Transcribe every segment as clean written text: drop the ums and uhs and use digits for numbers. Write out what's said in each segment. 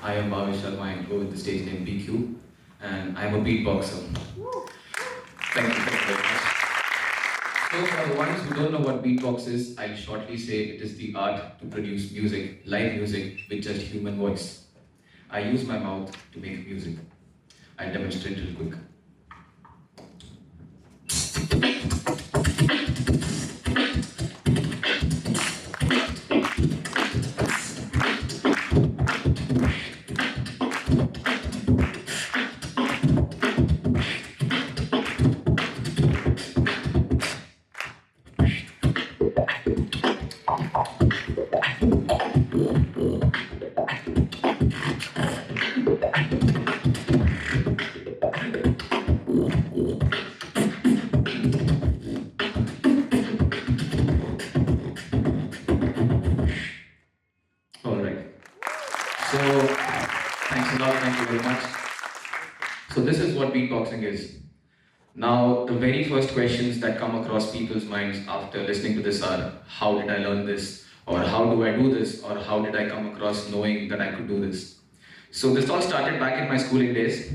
I am Bhavesh Sharma. I go with the stage name BQ, and I am a beatboxer. Thank you very much. So, for the ones who don't know what beatbox is, I'll shortly say it is the art to produce music, live music, with just human voice. I use my mouth to make music. I'll demonstrate real quick. All right. So, thanks a lot. Thank you very much. So, this is what beatboxing is. Now, the very first questions that come across people's minds after listening to this are, how did I learn this? Or how do I do this? Or how did I come across knowing that I could do this? So this all started back in my schooling days.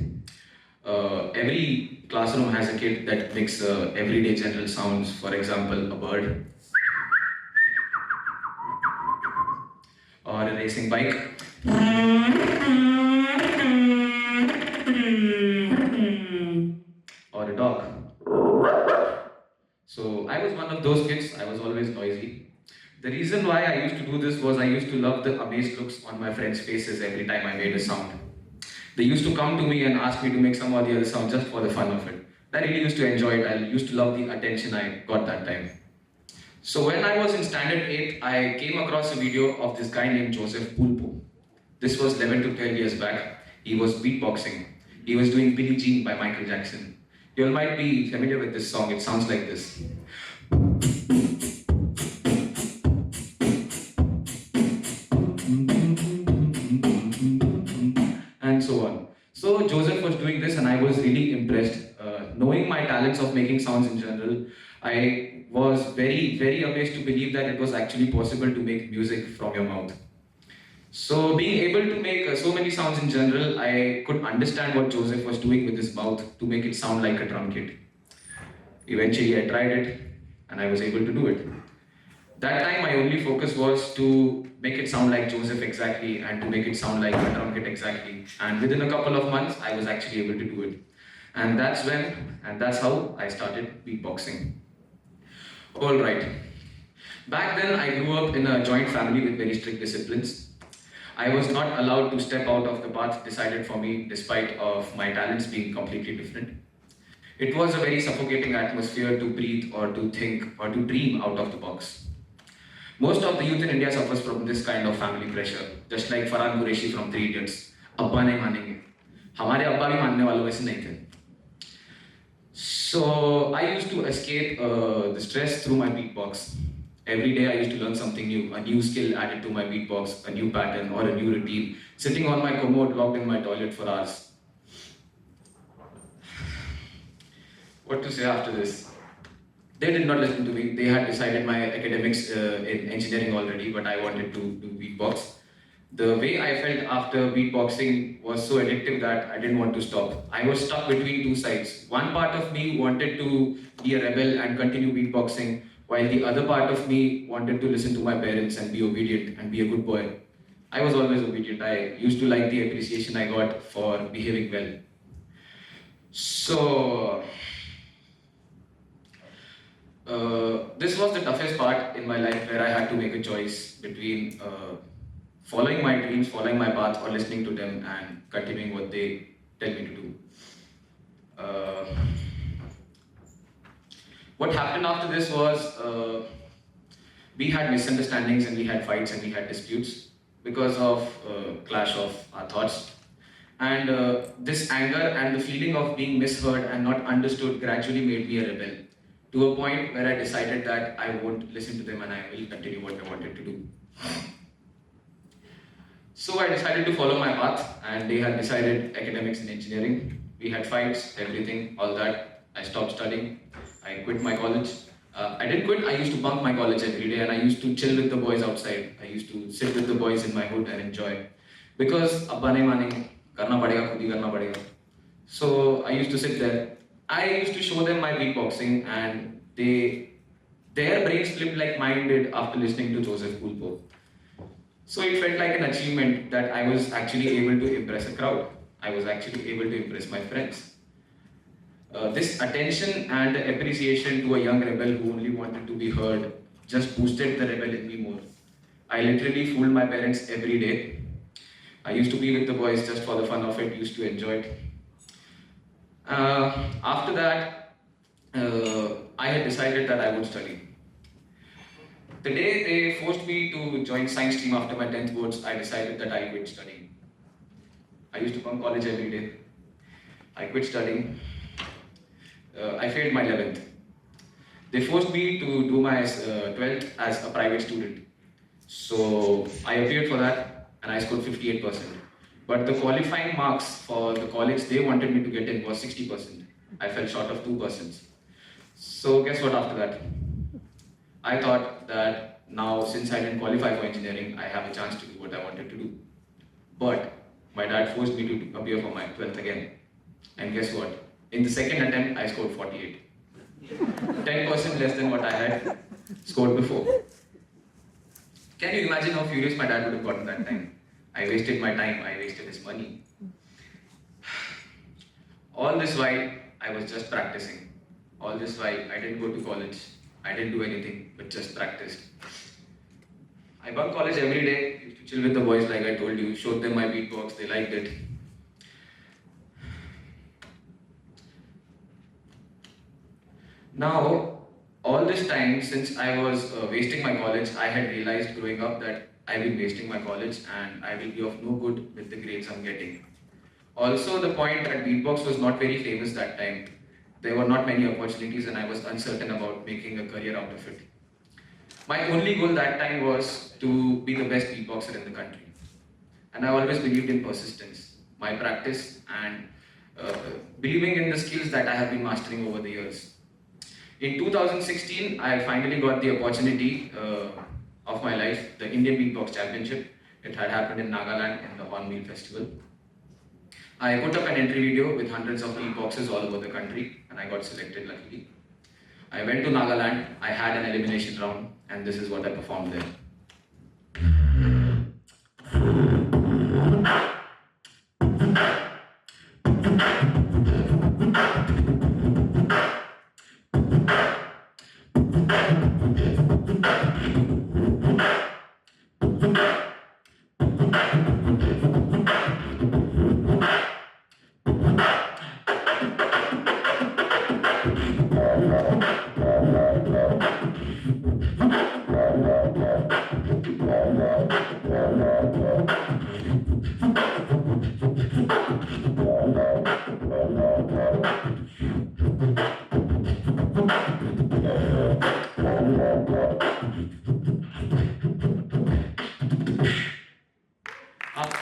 Every classroom has a kid that makes everyday general sounds. For example, a bird, or a racing bike, or a dog. So I was one of those kids. I was always noisy. The reason why I used to do this was I used to love the amazed looks on my friends' faces every time I made a sound. They used to come to me and ask me to make some or the other sound just for the fun of it. I really used to enjoy it. I used to love the attention I got that time. So when I was in standard 8, I came across a video of this guy named Joseph Pulpo. This was 11 to 12 years back. He was beatboxing. He was doing Billie Jean by Michael Jackson. You all might be familiar with this song. It sounds like this. And so on. So Joseph was doing this and I was really impressed. Knowing my talents of making sounds in general, I was very, very amazed to believe that it was actually possible to make music from your mouth. So being able to make so many sounds in general, I could understand what Joseph was doing with his mouth to make it sound like a drum kit. Eventually I tried it and I was able to do it. That time my only focus was to make it sound like Joseph exactly and to make it sound like a drum kit exactly. And within a couple of months, I was actually able to do it. And that's how I started beatboxing. All right. Back then, I grew up in a joint family with very strict disciplines. I was not allowed to step out of the path decided for me despite of my talents being completely different. It was a very suffocating atmosphere to breathe or to think or to dream out of the box. Most of the youth in India suffers from this kind of family pressure, just like Farhan Qureshi from Three Idiots. अब्बा नहीं मानेंगे हमारे अब्बा भी मानने वालों वैसे नहीं थे. So I used to escape the stress through my beatbox. Every day I used to learn something new, a new skill added to my beatbox, a new pattern or a new routine, sitting on my commode locked in my toilet for hours. What to say after this? They did not listen to me. They had decided my academics in engineering already, but I wanted to do beatbox. The way I felt after beatboxing was so addictive that I didn't want to stop. I was stuck between two sides. One part of me wanted to be a rebel and continue beatboxing, while the other part of me wanted to listen to my parents and be obedient and be a good boy. I was always obedient. I used to like the appreciation I got for behaving well. So, this was the toughest part in my life where I had to make a choice between following my dreams, following my path, or listening to them and continuing what they tell me to do. Uh, what happened after this was we had misunderstandings and we had fights and we had disputes because of clash of our thoughts. And this anger and the feeling of being misheard and not understood gradually made me a rebel, to a point where I decided that I won't listen to them and I will continue what I wanted to do. So I decided to follow my path and they had decided academics and engineering. We had fights, everything, all that. I stopped studying. I quit my college. I didn't quit, I used to bunk my college every day and I used to chill with the boys outside. I used to sit with the boys in my hood and enjoy. because abba nahi manenge, karna padega, khud hi karna padega. So I used to sit there. I used to show them my beatboxing, and their brains flipped like mine did after listening to Joseph Pulpo. So it felt like an achievement that I was actually able to impress a crowd. I was actually able to impress my friends. This attention and appreciation to a young rebel who only wanted to be heard just boosted the rebel in me more. I literally fooled my parents every day. I used to be with the boys just for the fun of it, used to enjoy it. After that, I had decided that I would study. The day they forced me to join science stream after my 10th boards, I decided that I quit studying. I used to come college every day. I quit studying. I failed my 11th. They forced me to do my 12th as a private student. So I appeared for that and I scored 58%. But the qualifying marks for the college they wanted me to get in was 60%. I fell short of 2%. So guess what after that? I thought that now since I didn't qualify for engineering, I have a chance to do what I wanted to do. But my dad forced me to appear for my 12th again. And guess what? In the second attempt, I scored 48. 10% less than what I had scored before. Can you imagine how furious my dad would have gotten that time? I wasted my time, I wasted his money. All this while, I was just practicing. All this while, I didn't go to college. I didn't do anything, but just practiced. I bunked college every day, used to chill with the boys like I told you, showed them my beatbox, they liked it. Now, all this time, since I was wasting my college, I had realized growing up that I've been wasting my college and I will be of no good with the grades I'm getting. Also, the point that beatbox was not very famous that time. There were not many opportunities and I was uncertain about making a career out of it. My only goal that time was to be the best beatboxer in the country. And I always believed in persistence, my practice, and believing in the skills that I have been mastering over the years. In 2016, I finally got the opportunity of my life, the Indian Beatbox Championship. It had happened in Nagaland in the Hornbill Festival. I put up an entry video with hundreds of beatboxers all over the country and I got selected luckily. I went to Nagaland, I had an elimination round and this is what I performed there.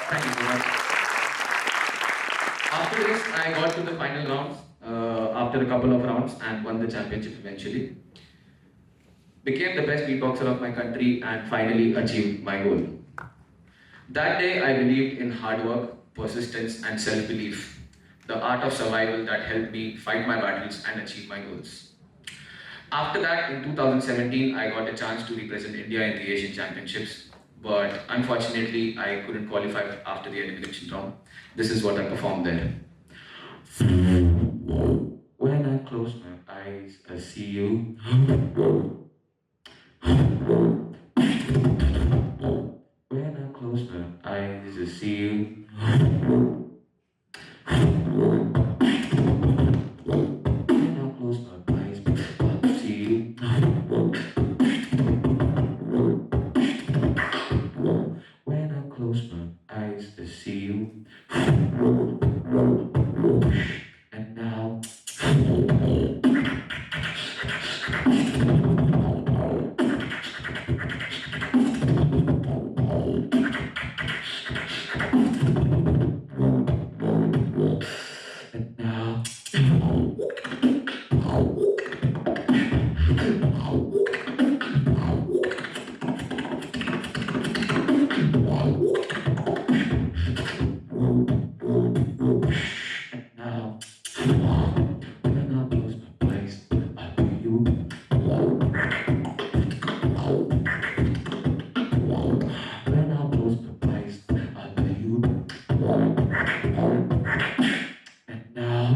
Thank you so much. After this, I got to the final rounds after a couple of rounds and won the championship eventually. Became the best beatboxer of my country and finally achieved my goal. That day, I believed in hard work, persistence, and self-belief, the art of survival that helped me fight my battles and achieve my goals. After that, in 2017, I got a chance to represent India in the Asian Championships, but unfortunately, I couldn't qualify after the elimination round. This is what I performed there. When I close my eyes, I see you. When I close my eyes, I see you. When I close my eyes, I see you. When I close my eyes, I see you. And now. you. When I close my eyes, I tell you. And now.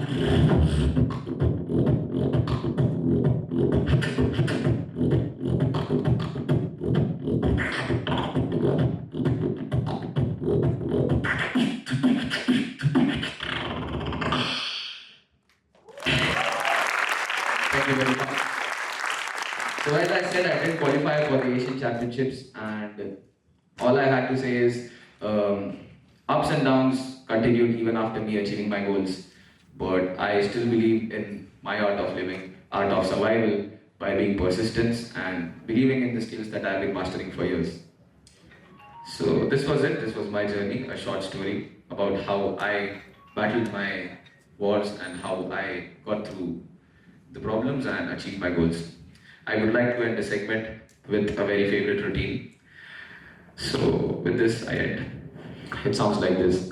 Thank you very much. So as I said, I didn't qualify for the Asian Championships, and all I had to say is ups and downs continued even after me achieving my goals. But I still believe in my art of living, art of survival by being persistent and believing in the skills that I've been mastering for years. So this was it. This was my journey, a short story about how I battled my wars and how I got through the problems and achieved my goals. I would like to end the segment with a very favorite routine. So with this, I end. It sounds like this.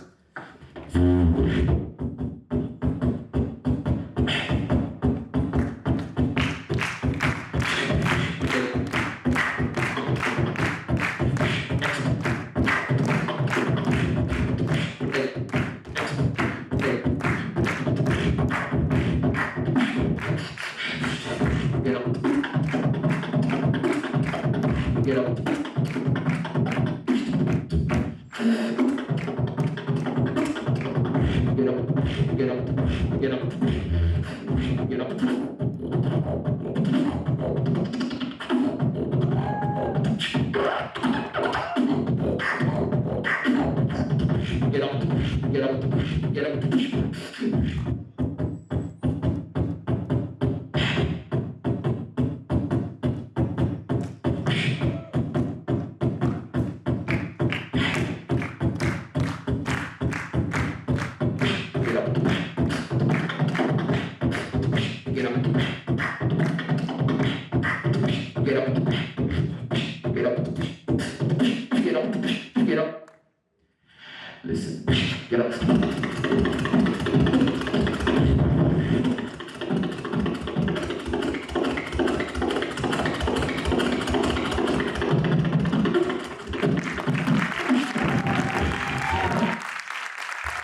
Get up. Get up. Get up. Get up. Get up. Get up. Get up. Get up. Get up. Get up. Get up. Get up. Get up. Get up. Get up. Listen. Get up.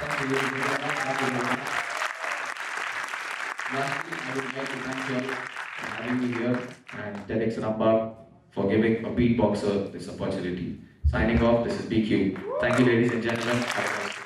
Thank you very much. Lastly, I would like to thank you all for having me here and TEDx Rambagh for giving a beatboxer this opportunity. Signing off, this is BQ. Thank you, ladies and gentlemen. Have a nice day.